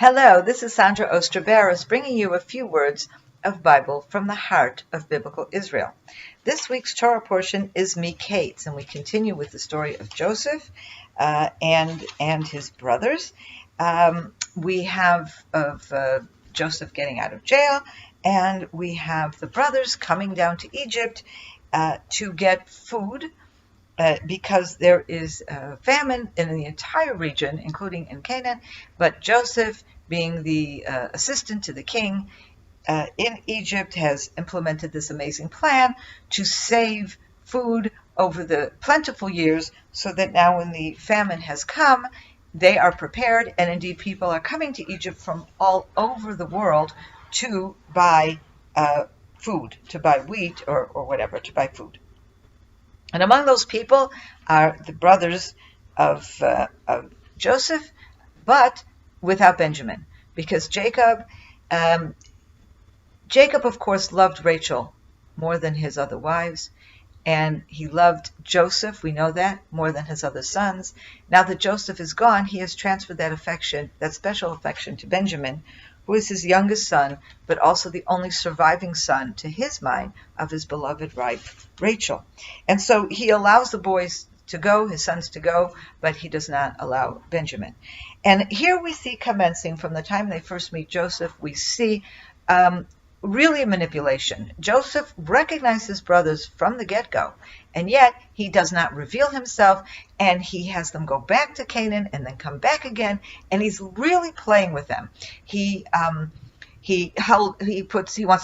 Hello, this is Sondra Oster, Baras, bringing you a few words of Bible from the heart of Biblical Israel. This week's Torah portion is Miketz, and we continue with the story of Joseph and his brothers. We have of Joseph getting out of jail, and we have the brothers coming down to Egypt to get food. Because there is a famine in the entire region, including in Canaan, but Joseph, being the assistant to the king in Egypt, has implemented this amazing plan to save food over the plentiful years, so that now when the famine has come, they are prepared, and indeed people are coming to Egypt from all over the world to buy food, to buy wheat or whatever, to buy food. And among those people are the brothers of Joseph, but without Benjamin, because Jacob, of course, loved Rachel more than his other wives, and he loved Joseph, we know that, more than his other sons. Now that Joseph is gone, he has transferred that affection, that special affection, to Benjamin, who is his youngest son, but also the only surviving son, to his mind, of his beloved wife, Rachel. And so he allows the boys to go, his sons to go, but he does not allow Benjamin. And here we see, commencing from the time they first meet Joseph, we see really a manipulation. Joseph recognized his brothers from the get-go, and yet he does not reveal himself, and he has them go back to Canaan and then come back again, and he's really playing with them. He wants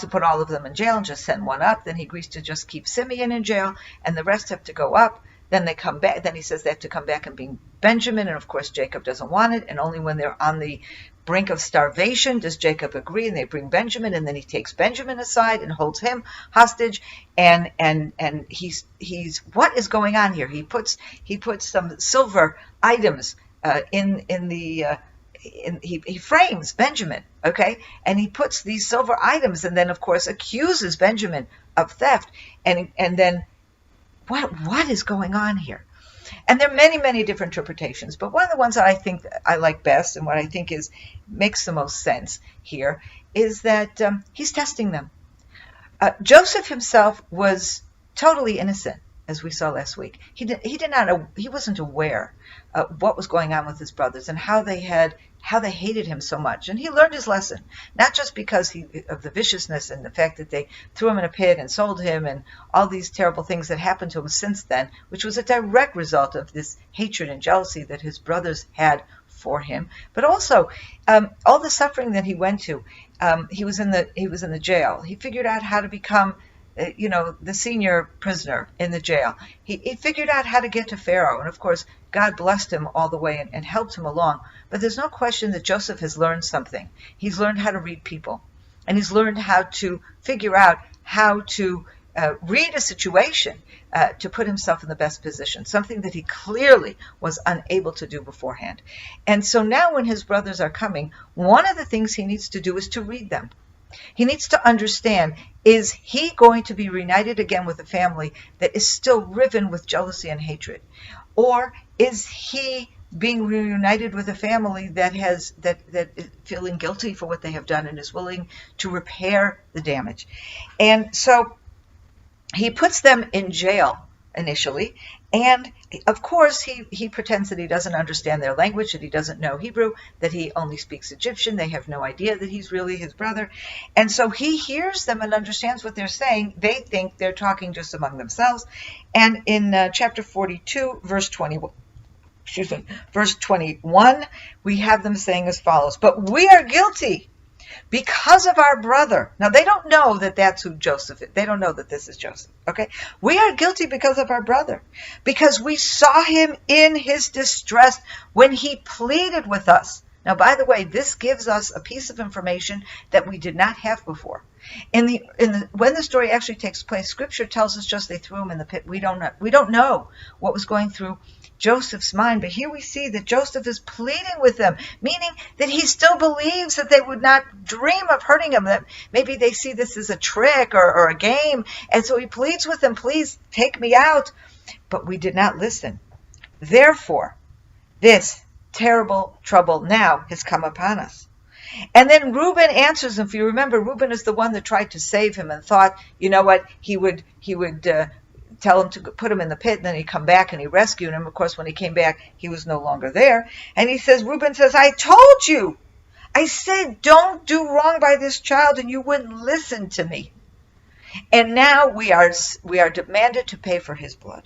to put all of them in jail and just send one up. Then he agrees to just keep Simeon in jail, and the rest have to go up. Then they come back. Then he says they have to come back and bring Benjamin, and of course Jacob doesn't want it, and only when they're on the brink of starvation does Jacob agree, and they bring Benjamin, and then he takes Benjamin aside and holds him hostage, and he's what is going on here? He puts some silver items he frames Benjamin, okay, and he puts these silver items, and then of course accuses Benjamin of theft, and then what is going on here? And there are many, many different interpretations, but one of the ones that I think I like best, and what I think makes the most sense here, is that he's testing them. Joseph himself was totally innocent, as we saw last week. He wasn't aware of what was going on with his brothers and how they hated him so much. And he learned his lesson, not just because of the viciousness and the fact that they threw him in a pit and sold him and all these terrible things that happened to him since then, which was a direct result of this hatred and jealousy that his brothers had for him, but also all the suffering that he went to. He was in the jail. He figured out how to become the senior prisoner in the jail. He figured out how to get to Pharaoh, and of course God blessed him all the way and helped him along. But there's no question that Joseph has learned something. He's learned how to read people, and he's learned how to figure out how to read a situation to put himself in the best position, something that he clearly was unable to do beforehand. And so now when his brothers are coming, one of the things he needs to do is to read them. He needs to understand, is he going to be reunited again with a family that is still riven with jealousy and hatred? Or is he being reunited with a family that is feeling guilty for what they have done and is willing to repair the damage? And so he puts them in jail initially, and of course he pretends that he doesn't understand their language, that he doesn't know Hebrew, that he only speaks Egyptian. They have no idea that he's really his brother, and so he hears them and understands what they're saying. They think they're talking just among themselves. And in chapter 42, verse 21, we have them saying as follows: "But we are guilty because of our brother." Now, they don't know that that's who Joseph is. They don't know that this is Joseph, okay? "We are guilty because of our brother, because we saw him in his distress when he pleaded with us." Now, by the way, this gives us a piece of information that we did not have before. When the story actually takes place, Scripture tells us just they threw him in the pit. We don't know what was going through Joseph's mind, but here we see that Joseph is pleading with them, meaning that he still believes that they would not dream of hurting him, that maybe they see this as a trick or a game, and so he pleads with them, "Please take me out." But we did not listen. Therefore, this terrible trouble now has come upon us. And then Reuben answers him. If you remember, Reuben is the one that tried to save him and thought, you know what, he would tell him to put him in the pit, and then he'd come back and he rescued him. Of course, when he came back, he was no longer there. And Reuben says, I told you. I said, don't do wrong by this child, and you wouldn't listen to me. And now we are demanded to pay for his blood.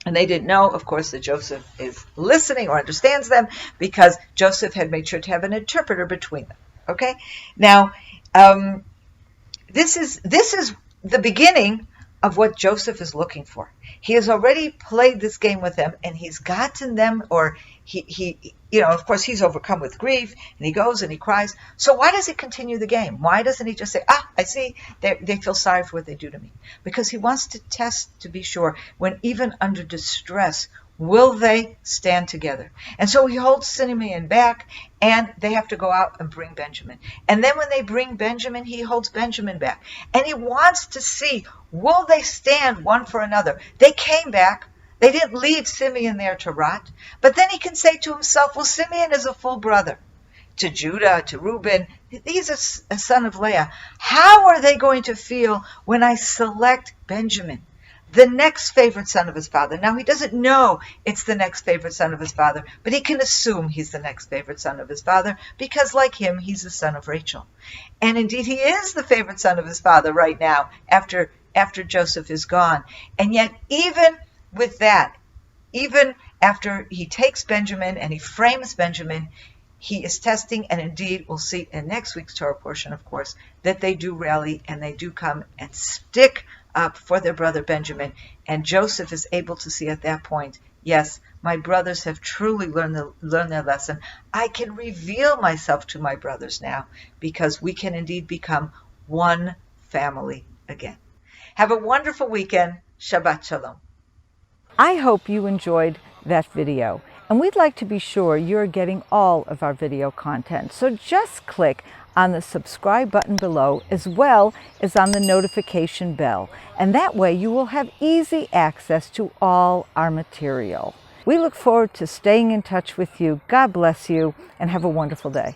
And they didn't know, of course, that Joseph is listening or understands them, because Joseph had made sure to have an interpreter between them. Okay? Now, this is the beginning of what Joseph is looking for. He has already played this game with them, and he's gotten them, or he of course, he's overcome with grief, and he goes and he cries. So why does he continue the game? Why doesn't he just say, I see, they feel sorry for what they do to me? Because he wants to test to be sure, when even under distress, will they stand together? And so he holds Simeon back, and they have to go out and bring Benjamin. And then when they bring Benjamin, he holds Benjamin back. And he wants to see, will they stand one for another? They came back. They didn't leave Simeon there to rot. But then he can say to himself, well, Simeon is a full brother to Judah, to Reuben. He's a son of Leah. How are they going to feel when I select Benjamin, the next favorite son of his father? Now, he doesn't know it's the next favorite son of his father, but he can assume he's the next favorite son of his father, because like him, he's the son of Rachel. And indeed, he is the favorite son of his father right now, after Joseph is gone. And yet, even with that, even after he takes Benjamin and he frames Benjamin, he is testing, and indeed we'll see in next week's Torah portion, of course, that they do rally and they do come and stick up for their brother Benjamin. And Joseph is able to see at that point, yes, my brothers have truly learned their lesson. I can reveal myself to my brothers now, because we can indeed become one family again. Have a wonderful weekend. Shabbat Shalom. I hope you enjoyed that video, and we'd like to be sure you're getting all of our video content. So just click on the subscribe button below, as well as on the notification bell, and that way you will have easy access to all our material. We look forward to staying in touch with you. God bless you, and have a wonderful day.